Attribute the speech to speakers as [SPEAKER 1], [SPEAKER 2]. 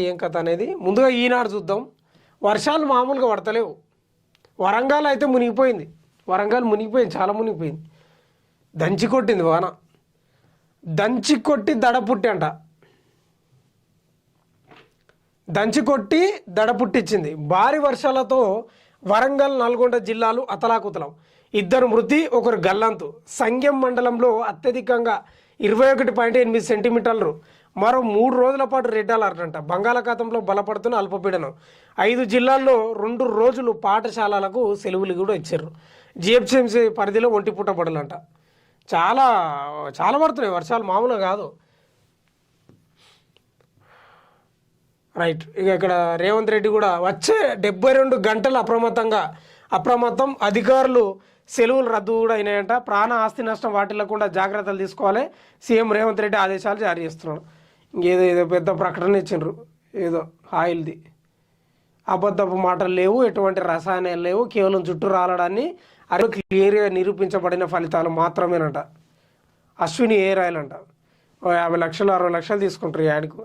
[SPEAKER 1] ఏం కథ అనేది ముందుగా ఈనాడు చూద్దాం. వర్షాలు మామూలుగా పడతలేవు. వరంగల్ అయితే మునిగిపోయింది. వరంగల్ మునిగిపోయింది, చాలా మునిగిపోయింది. దంచి కొట్టింది వాన, దంచి కొట్టి దడ పుట్టి అంట, దంచి కొట్టి దడ పుట్టించింది. భారీ వర్షాలతో వరంగల్, నల్గొండ జిల్లాలు అతలాకుతలం. 2 మృతి, 1 గల్లంతు. సంగెం మండలంలో అత్యధికంగా 21.8 సెంటీమీటర్లు. మరో 3 రోజుల పాటు రెడ్ అలర్ట్ అంట. బంగాళాఖాతంలో బలపడుతున్న అల్పపీడనం. 5 జిల్లాల్లో 2 రోజులు పాఠశాలలకు సెలవులు కూడా ఇచ్చారు. జిహెచ్ఎంసీ పరిధిలో ఒంటిపూట బడులంట. చాలా చాలా పడుతున్నాయి వర్షాలు, మామూలుగా కాదు. రైట్. ఇక ఇక్కడ రేవంత్ రెడ్డి కూడా వచ్చే 72 గంటలు అప్రమత్తం. అధికారులు సెలవులు రద్దు కూడా అయినాయంట. ప్రాణ ఆస్తి నష్టం వాటిల్లకుండా జాగ్రత్తలు తీసుకోవాలి. సీఎం రేవంత్ రెడ్డి ఆదేశాలు జారీ చేస్తున్నాడు. ఏదో పెద్ద ప్రకటన ఇచ్చిండ్రు, ఏదో ఆయిల్ది. అబద్ధపు మాటలు లేవు, ఎటువంటి రసాయనాలు లేవు, కేవలం జుట్టు రాలడాన్ని అది క్లియర్గా నిరూపించబడిన ఫలితాలు మాత్రమేనంట. అశ్విని ఎయిర్ ఆయిల్ అంట. 50 లక్షలు 60 లక్షలు తీసుకుంటారు ఈ యాడ్కు.